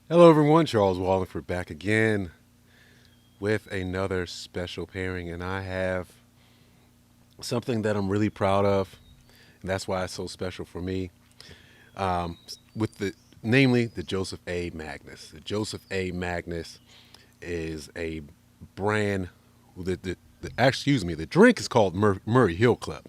Hello, everyone. Charles Wallingford back again with another special pairing, and I have something that I'm really proud of, and that's why it's so special for me. With namely the Joseph A. Magnus. The Joseph A. Magnus is a brand. The drink is called Murray Hill Club,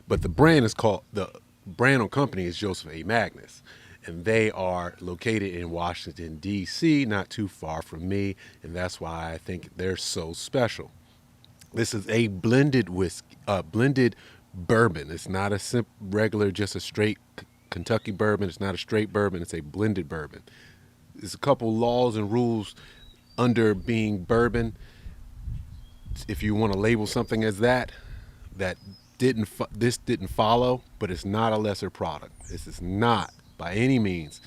but the brand is called the brand or company is Joseph A. Magnus, and they are located in Washington D.C., not too far from me, and that's why I think they're so special. This is a blended whiskey, blended bourbon. It's not a regular, just a straight Kentucky bourbon. It's not a straight bourbon. It's a blended bourbon. There's a couple laws and rules under being bourbon. If you want to label something as that this didn't follow, but it's not a lesser product. This is not by any means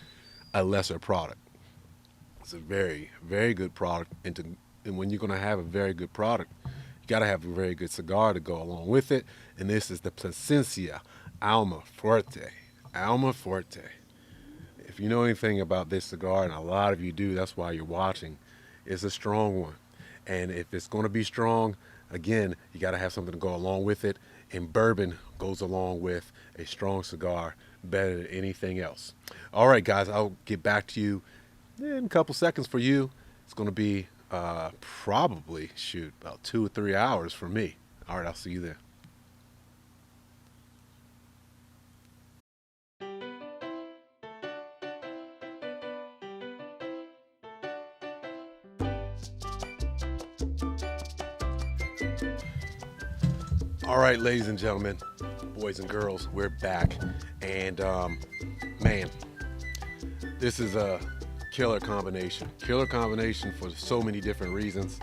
a lesser product. It's a very, very good product, and when you're going to have a very good product, you got to have a very good cigar to go along with it. And this is the Plasencia Alma Fuerte. Alma Fuerte. If you know anything about this cigar, and a lot of you do, that's why you're watching, it's a strong one. And if it's going to be strong, again, you got to have something to go along with it. And bourbon goes along with a strong cigar better than anything else. All right, guys, I'll get back to you in a couple seconds for you. It's going to be probably, about 2 or 3 hours for me. All right, I'll see you then. All right, ladies and gentlemen, boys and girls, we're back. And man, this is a killer combination. Killer combination for so many different reasons.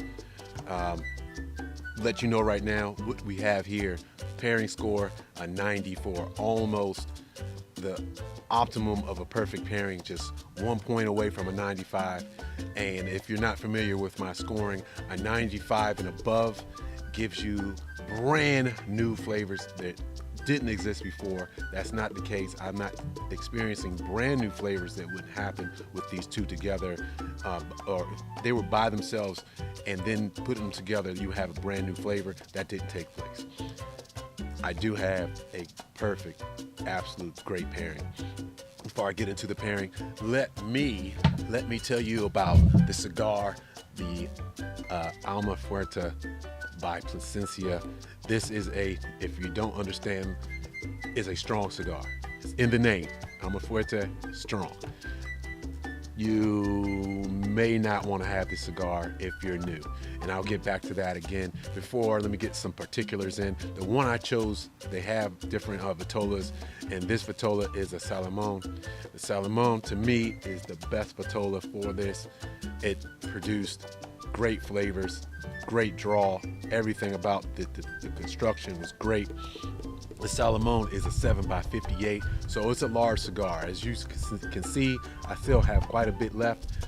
Um, Let you know right now what we have here. Pairing score a 94, almost the optimum of a perfect pairing, just 1 point away from a 95. And if you're not familiar with my scoring, a 95 and above gives you brand new flavors that didn't exist before. That's not the case. I'm not experiencing brand new flavors that wouldn't happen with these two together, or if they were by themselves and then putting them together, you have a brand new flavor. That didn't take place. I do have a perfect, absolute great pairing. Before I get into the pairing, let me tell you about the cigar, the Alma Fuerte by Plasencia. This is if you don't understand, is a strong cigar. It's in the name, Alma Fuerte, strong. You may not want to have this cigar if you're new, and I'll get back to that again. Let me get some particulars in. The one I chose, they have different vitolas, and this vitola is a Salomon. The Salomon, to me, is the best vitola for this. It produced great flavors, great draw. Everything about the construction was great. The Salomon is a 7x58, so it's a large cigar. As you can see, I still have quite a bit left.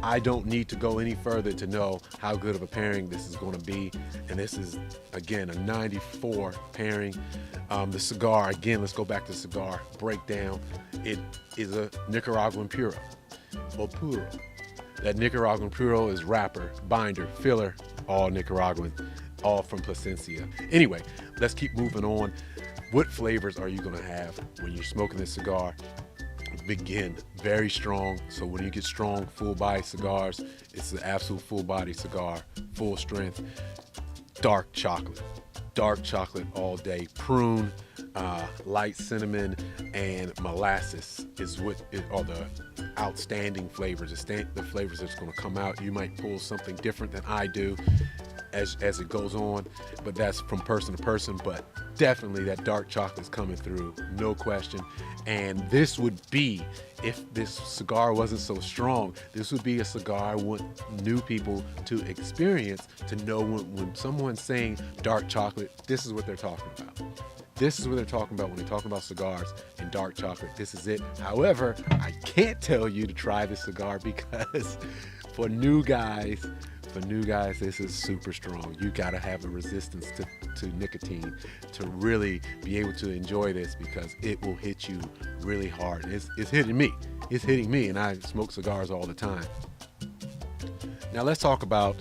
I don't need to go any further to know how good of a pairing this is going to be. And this is, again, a 94 pairing. The cigar, again, let's go back to the cigar breakdown. It is a Nicaraguan Puro, or Puro. That Nicaraguan Puro is wrapper, binder, filler, all Nicaraguan, all from Plasencia. Anyway, let's keep moving on. What flavors are you going to have when you're smoking this cigar? Begin very strong. So when you get strong, full body cigars, it's an absolute full body cigar, full strength. Dark chocolate all day. Prune, light cinnamon, and molasses are the outstanding flavors. The flavors that's going to come out. You might pull something different than I do as it goes on, but that's from person to person. But definitely that dark chocolate is coming through, no question. And this would be, if this cigar wasn't so strong, this would be a cigar I want new people to experience, to know when someone's saying dark chocolate, this is what they're talking about. This is what they're talking about when they're talking about cigars and dark chocolate. This is it. However, I can't tell you to try this cigar because for new guys, this is super strong. You got to have a resistance to nicotine to really be able to enjoy this, because it will hit you really hard. It's hitting me. it's hitting me, and I smoke cigars all the time. Now let's talk about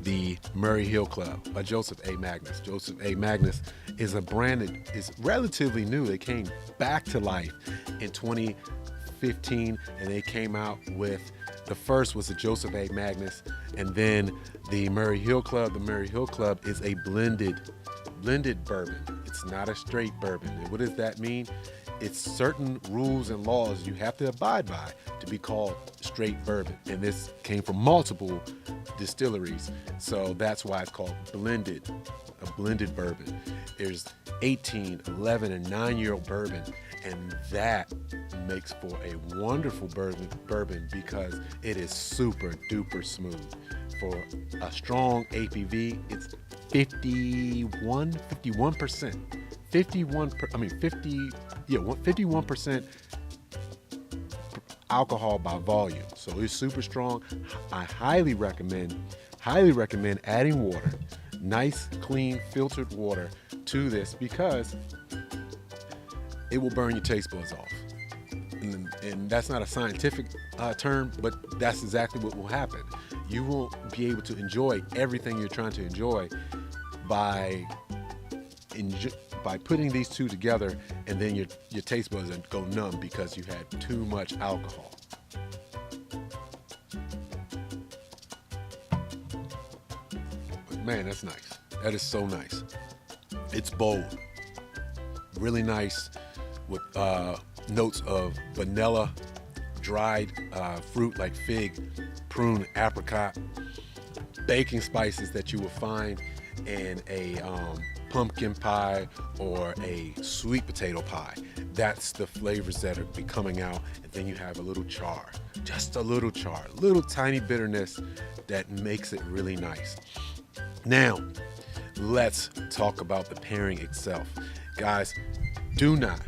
the Murray Hill Club by Joseph A. Magnus. Joseph A. Magnus is a brand that is relatively new. They came back to life in 2015, and they came out with, the first was the Joseph A. Magnus, and then the Murray Hill Club. The Murray Hill Club is a blended bourbon. It's not a straight bourbon. And what does that mean? It's certain rules and laws you have to abide by to be called straight bourbon. And this came from multiple distilleries. So that's why it's called a blended bourbon. There's 18, 11, and 9-year-old bourbon. And that makes for a wonderful bourbon because it is super duper smooth. For a strong APV, it's 51%. 51% alcohol by volume. So it's super strong. I highly recommend adding water, nice, clean, filtered water to this because it will burn your taste buds off. And that's not a scientific term, but that's exactly what will happen. You won't be able to enjoy everything you're trying to enjoy by putting these two together, and then your taste buds go numb because you had too much alcohol. But man, that's nice. That is so nice. It's bold, really nice, with notes of vanilla, dried fruit like fig, prune, apricot, baking spices that you will find in a pumpkin pie or a sweet potato pie. That's the flavors that are be coming out. And then you have a little char, just a little char, little tiny bitterness that makes it really nice. Now, let's talk about the pairing itself. Guys, do not,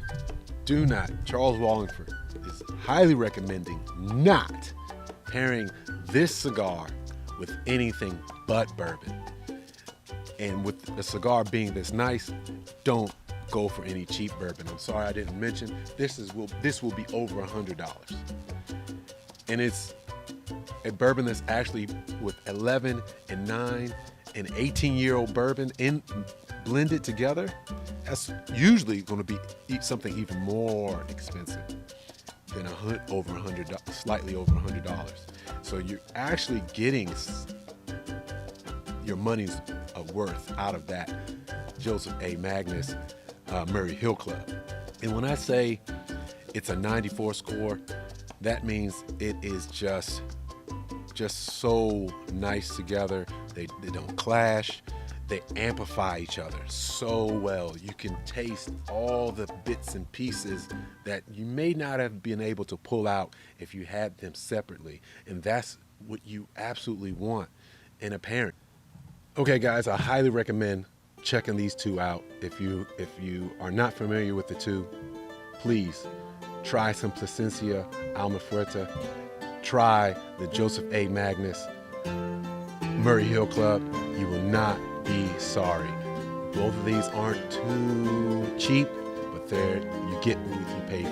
Charles Wallingford is highly recommending not pairing this cigar with anything but bourbon. And with a cigar being this nice, don't go for any cheap bourbon. I'm sorry I didn't mention, this will be over $100. And it's a bourbon that's actually with 11 and 9 and 18-year-old bourbon blended together. That's usually going to be something even more expensive than slightly over $100. So you're actually getting your money's worth out of that Joseph A. Magnus Murray Hill Club. And when I say it's a 94 score, that means it is just so nice together. They don't clash. They amplify each other so well. You can taste all the bits and pieces that you may not have been able to pull out if you had them separately. And that's what you absolutely want in a pairing. Okay, guys, I highly recommend checking these two out. If you are not familiar with the two, please try some Plasencia Alma Fuerte. Try the Joseph A. Magnus Murray Hill Club. You will not be sorry. Both of these aren't too cheap, but you get what you pay for.